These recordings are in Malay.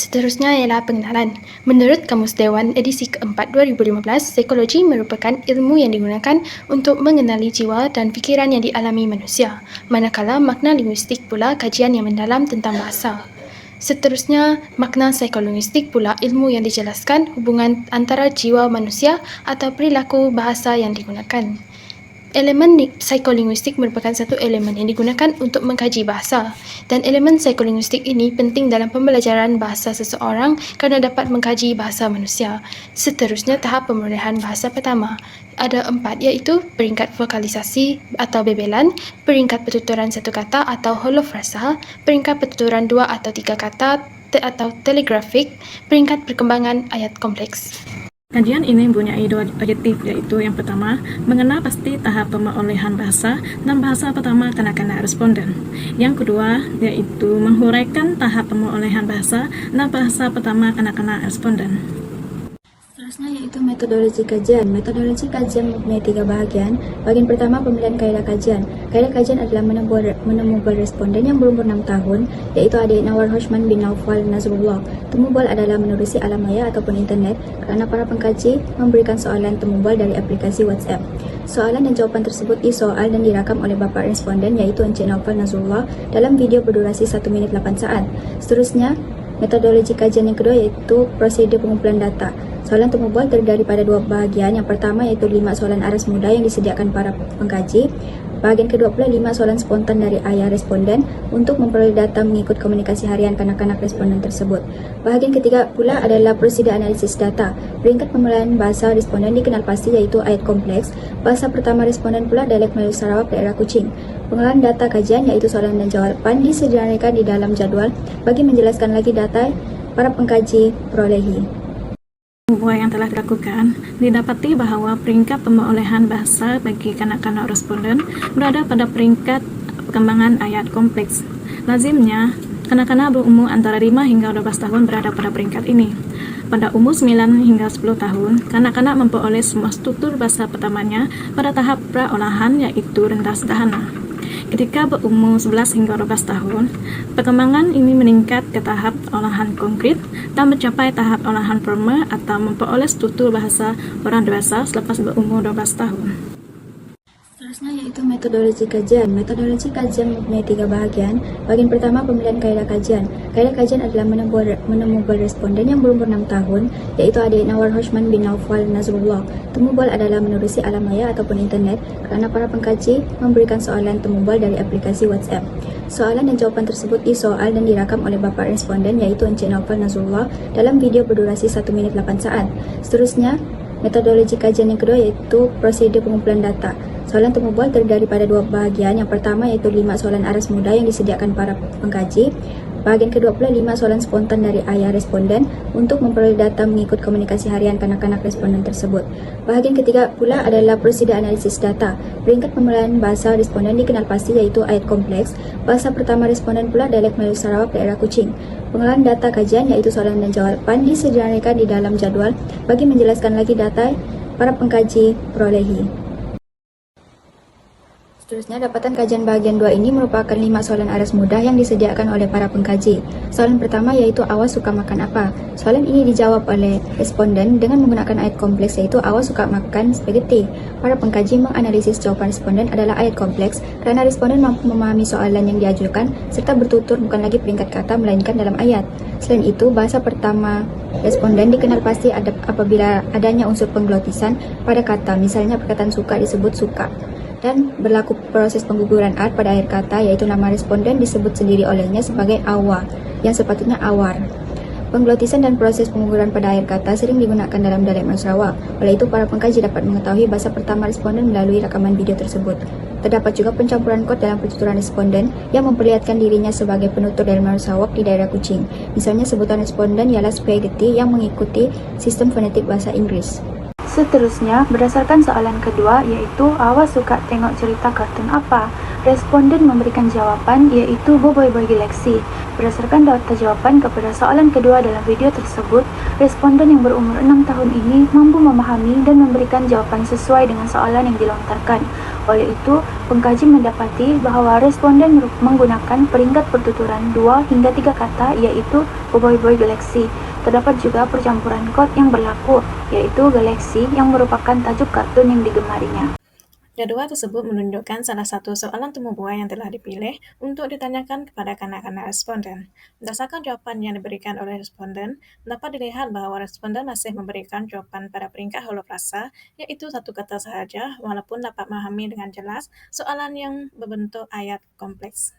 Seterusnya ialah pengenalan. Menurut Kamus Dewan edisi keempat 2015, psikologi merupakan ilmu yang digunakan untuk mengenali jiwa dan fikiran yang dialami manusia, manakala makna linguistik pula kajian yang mendalam tentang bahasa. Seterusnya, makna psikolinguistik pula ilmu yang dijelaskan hubungan antara jiwa manusia atau perilaku bahasa yang digunakan. Elemen psikolinguistik merupakan satu elemen yang digunakan untuk mengkaji bahasa, dan elemen psikolinguistik ini penting dalam pembelajaran bahasa seseorang kerana dapat mengkaji bahasa manusia. Seterusnya, tahap pemulihan bahasa pertama. Ada 4, iaitu peringkat vokalisasi atau bebelan, peringkat pertuturan satu kata atau holofrasa, peringkat pertuturan 2 atau 3 kata atau telegrafik, peringkat perkembangan ayat kompleks. Kajian ini mempunyai 2 objektif, yaitu yang pertama, mengenal pasti tahap pemolehan bahasa dan bahasa pertama kanak-kanak responden. Yang kedua, yaitu menghuraikan tahap pemolehan bahasa dan bahasa pertama kanak-kanak responden. Seterusnya yaitu metodologi kajian. Metodologi kajian mempunyai 3 bahagian. Bahagian pertama, pemilihan kaedah kajian. Kaedah kajian adalah menemukan responden yang berumur 6 tahun, iaitu adik Nawar Hoshman bin Naufal Nazrullah. Temubal adalah menerusi alam maya ataupun internet kerana para pengkaji memberikan soalan temubal dari aplikasi WhatsApp. Soalan dan jawapan tersebut disoal dan dirakam oleh bapa responden, iaitu Encik Naufal Nazrullah, dalam video berdurasi 1 minit 8 saat. Seterusnya, metodologi kajian yang kedua iaitu prosedur pengumpulan data. Soalan temubal terdiri pada 2 bahagian. Yang pertama iaitu 5 soalan aras mudah yang disediakan para pengkaji. Bahagian kedua pula 5 soalan spontan dari ayah responden untuk memperoleh data mengikut komunikasi harian kanak-kanak responden tersebut. Bahagian ketiga pula adalah prosedur analisis data. Peringkat pemulihan bahasa responden dikenal pasti iaitu ayat kompleks. Bahasa pertama responden pula dialek Melayu Sarawak daerah Kuching. Pengolahan data kajian iaitu soalan dan jawapan disediakan di dalam jadual bagi menjelaskan lagi data para pengkaji perolehi. Yang telah dilakukan, didapati bahawa peringkat pemolehan bahasa bagi kanak-kanak responden berada pada peringkat perkembangan ayat kompleks. Lazimnya, kanak-kanak berumur antara 5 hingga 12 tahun berada pada peringkat ini. Pada umur 9 hingga 10 tahun, kanak-kanak memperoleh semua struktur bahasa pertamanya pada tahap praolahan, iaitu rendah sederhana. Ketika berumur 11 hingga 12 tahun, perkembangan ini meningkat ke tahap olahan konkret dan mencapai tahap olahan formal atau memperoleh struktur bahasa orang dewasa selepas berumur 12 tahun. Seterusnya yaitu metodologi kajian. Metodologi kajian mempunyai 3 bahagian. Bahagian pertama, pemilihan kaedah kajian. Kaedah kajian adalah menemukan responden yang berumur 6 tahun, iaitu adik Nawar Hoshman bin Naufal Nazrullah. Temubal adalah menerusi alam maya ataupun internet kerana para pengkaji memberikan soalan temubal dari aplikasi WhatsApp. Soalan dan jawapan tersebut disoal dan dirakam oleh bapa responden, iaitu Encik Naufal Nazrullah, dalam video berdurasi 1 minit 8 saat. Seterusnya, metodologi kajian yang kedua iaitu prosedur pengumpulan data. Soalan temubal terdiri pada 2 bahagian. Yang pertama iaitu 5 soalan aras mudah yang disediakan para pengkaji. Bahagian kedua pula 5 soalan spontan dari ayah responden untuk memperoleh data mengikut komunikasi harian kanak-kanak responden tersebut. Bahagian ketiga pula adalah prosedur analisis data. Peringkat pemulihan bahasa responden dikenal pasti iaitu ayat kompleks. Bahasa pertama responden pula dialek Melayu Sarawak daerah Kuching. Pengolahan data kajian iaitu soalan dan jawapan disediakan di dalam jadual bagi menjelaskan lagi data para pengkaji perolehi. Seterusnya, dapatan kajian bahagian 2 ini merupakan 5 soalan aras mudah yang disediakan oleh para pengkaji. Soalan pertama iaitu Awas suka makan apa? Soalan ini dijawab oleh responden dengan menggunakan ayat kompleks iaitu Awas suka makan spaghetti. Para pengkaji menganalisis jawapan responden adalah ayat kompleks kerana responden mampu memahami soalan yang diajukan serta bertutur bukan lagi peringkat kata melainkan dalam ayat. Selain itu, bahasa pertama responden dikenal pasti apabila adanya unsur pengglotisan pada kata, misalnya perkataan suka disebut suka. Dan berlaku proses pengguguran art pada akhir kata, iaitu nama responden disebut sendiri olehnya sebagai awa, yang sepatutnya awar. Pengglotisan dan proses pengguguran pada akhir kata sering digunakan dalam dialek Melayu Sarawak. Oleh itu, para pengkaji dapat mengetahui bahasa pertama responden melalui rakaman video tersebut. Terdapat juga pencampuran kod dalam pertuturan responden yang memperlihatkan dirinya sebagai penutur dari Melayu Sarawak di daerah Kuching. Misalnya, sebutan responden ialah spaghetti yang mengikuti sistem fonetik bahasa Inggris. Seterusnya, berdasarkan soalan kedua iaitu Awas suka tengok cerita kartun apa? Responden memberikan jawapan iaitu Boy Galaxy. Berdasarkan data jawapan kepada soalan kedua dalam video tersebut, responden yang berumur 6 tahun ini mampu memahami dan memberikan jawapan sesuai dengan soalan yang dilontarkan. Oleh itu, pengkaji mendapati bahawa responden menggunakan peringkat pertuturan 2 hingga 3 kata iaitu Boy Galaxy. Terdapat juga percampuran kod yang berlaku, yaitu Galaxy yang merupakan tajuk kartun yang digemarinya. Jadual tersebut menunjukkan salah satu soalan temu buai yang telah dipilih untuk ditanyakan kepada kanak-kanak responden. Berdasarkan jawapan yang diberikan oleh responden, dapat dilihat bahawa responden masih memberikan jawapan pada peringkat holoprasa, iaitu satu kata sahaja, walaupun dapat memahami dengan jelas soalan yang berbentuk ayat kompleks.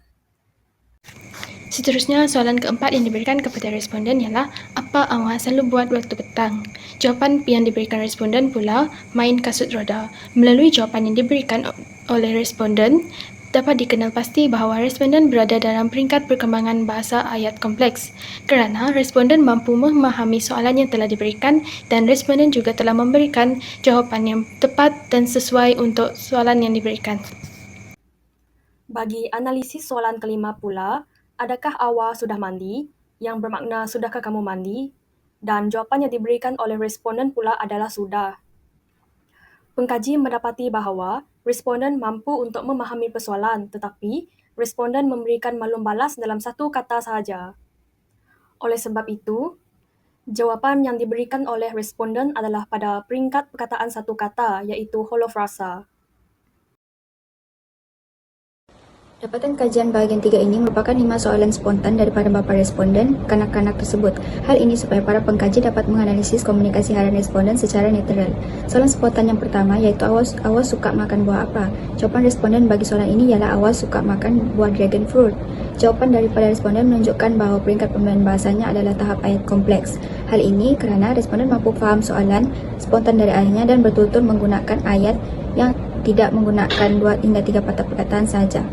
Seterusnya, soalan keempat yang diberikan kepada responden ialah apa awak selalu buat waktu petang? Jawapan yang diberikan responden pula main kasut roda. Melalui jawapan yang diberikan oleh responden, dapat dikenal pasti bahawa responden berada dalam peringkat perkembangan bahasa ayat kompleks kerana responden mampu memahami soalan yang telah diberikan dan responden juga telah memberikan jawapan yang tepat dan sesuai untuk soalan yang diberikan. Bagi analisis soalan kelima pula, adakah awak sudah mandi? Yang bermakna sudahkah kamu mandi? Dan jawapan yang diberikan oleh responden pula adalah sudah. Pengkaji mendapati bahawa responden mampu untuk memahami persoalan, tetapi responden memberikan maklum balas dalam satu kata sahaja. Oleh sebab itu, jawapan yang diberikan oleh responden adalah pada peringkat perkataan satu kata, iaitu holofrasa. Dapatan kajian bahagian 3 ini merupakan 5 soalan spontan daripada bapa responden kanak-kanak tersebut. Hal ini supaya para pengkaji dapat menganalisis komunikasi harian responden secara netral. Soalan spontan yang pertama iaitu awak suka makan buah apa? Jawapan responden bagi soalan ini ialah awak suka makan buah dragon fruit. Jawapan daripada responden menunjukkan bahawa peringkat pemilihan bahasanya adalah tahap ayat kompleks. Hal ini kerana responden mampu faham soalan spontan dari ayatnya dan bertutur menggunakan ayat yang tidak menggunakan 2 hingga 3 patah perkataan sahaja.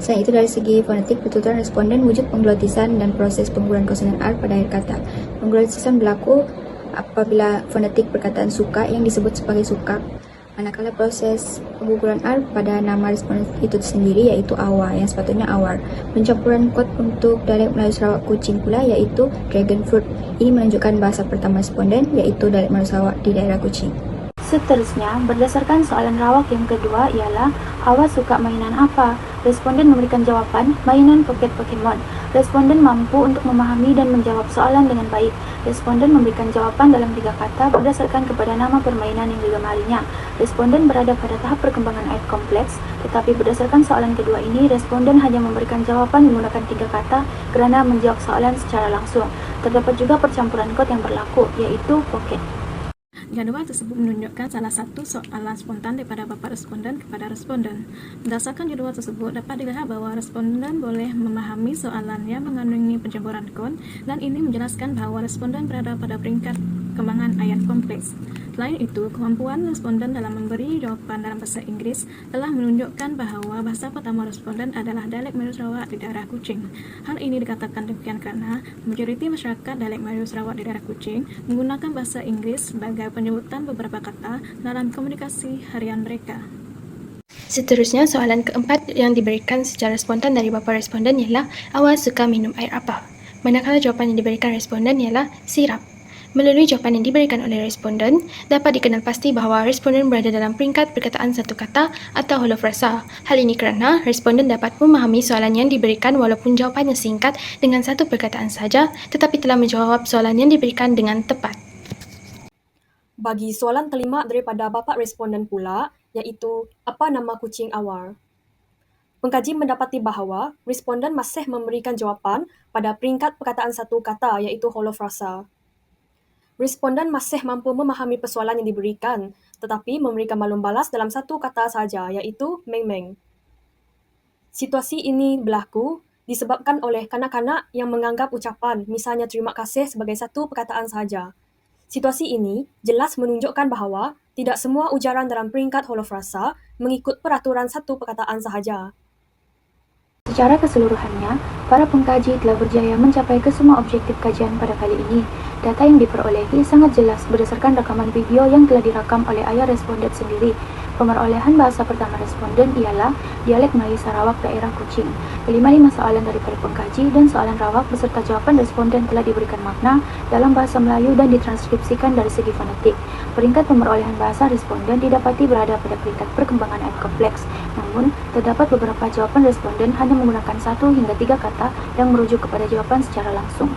Selain itu, dari segi fonetik, pertuturan responden wujud pengglottisan dan proses pengguguran konsonan R pada akhir kata. Pengglottisan berlaku apabila fonetik perkataan suka yang disebut sebagai suka, manakala proses pengguguran R pada nama responden itu sendiri iaitu awar yang sepatutnya awar. Pencampuran kod untuk dialek Melayu Sarawak Kuching pula iaitu dragon fruit. Ini menunjukkan bahasa pertama responden iaitu dialek Melayu Sarawak di daerah Kuching. Seterusnya, berdasarkan soalan rawak yang kedua ialah awak suka mainan apa? Responden memberikan jawapan mainan pocket Pokemon. Responden mampu untuk memahami dan menjawab soalan dengan baik. Responden memberikan jawapan dalam 3 kata berdasarkan kepada nama permainan yang digemarinya. Responden berada pada tahap perkembangan ayat kompleks, tetapi berdasarkan soalan kedua ini, responden hanya memberikan jawapan menggunakan 3 kata kerana menjawab soalan secara langsung. Terdapat juga percampuran kod yang berlaku, iaitu pocket. Jadual tersebut menunjukkan salah satu soalan spontan daripada bapa responden kepada responden. Berdasarkan jadual tersebut, dapat dilihat bahawa responden boleh memahami soalan yang mengandungi pencampuran kod dan ini menjelaskan bahawa responden berada pada peringkat perkembangan ayat kompleks. Selain itu, kemampuan responden dalam memberi jawapan dalam bahasa Inggeris telah menunjukkan bahawa bahasa pertama responden adalah dialek Melayu Sarawak di daerah Kuching. Hal ini dikatakan demikian kerana majoriti masyarakat dialek Melayu Sarawak di daerah Kuching menggunakan bahasa Inggeris sebagai penyebutan beberapa kata dalam komunikasi harian mereka. Seterusnya, soalan keempat yang diberikan secara spontan dari bapa responden ialah awak suka minum air apa? Manakala jawapan yang diberikan responden ialah sirap. Melalui jawapan yang diberikan oleh responden, dapat dikenal pasti bahawa responden berada dalam peringkat perkataan satu kata atau holofrasa. Hal ini kerana responden dapat memahami soalan yang diberikan walaupun jawapannya singkat dengan satu perkataan saja, tetapi telah menjawab soalan yang diberikan dengan tepat. Bagi soalan kelima daripada bapa responden pula, iaitu apa nama kucing awak? Pengkaji mendapati bahawa responden masih memberikan jawapan pada peringkat perkataan satu kata iaitu holofrasa. Responden masih mampu memahami persoalan yang diberikan, tetapi memberikan maklum balas dalam satu kata sahaja iaitu meng-meng. Situasi ini berlaku disebabkan oleh kanak-kanak yang menganggap ucapan misalnya terima kasih sebagai satu perkataan sahaja. Situasi ini jelas menunjukkan bahawa tidak semua ujaran dalam peringkat holofrasa mengikut peraturan satu perkataan sahaja. Secara keseluruhannya, para pengkaji telah berjaya mencapai kesemua objektif kajian pada kali ini. Data yang diperolehi sangat jelas berdasarkan rakaman video yang telah dirakam oleh ayah responden sendiri. Pemerolehan bahasa pertama responden ialah dialek Melayu Sarawak daerah Kuching. Kelima soalan daripada pengkaji dan soalan rawak beserta jawapan responden telah diberikan makna dalam bahasa Melayu dan ditranskripsikan dari segi fonetik. Peringkat pemerolehan bahasa responden didapati berada pada peringkat perkembangan ayat kompleks. Namun, terdapat beberapa jawapan responden hanya menggunakan 1 hingga 3 kata yang merujuk kepada jawapan secara langsung.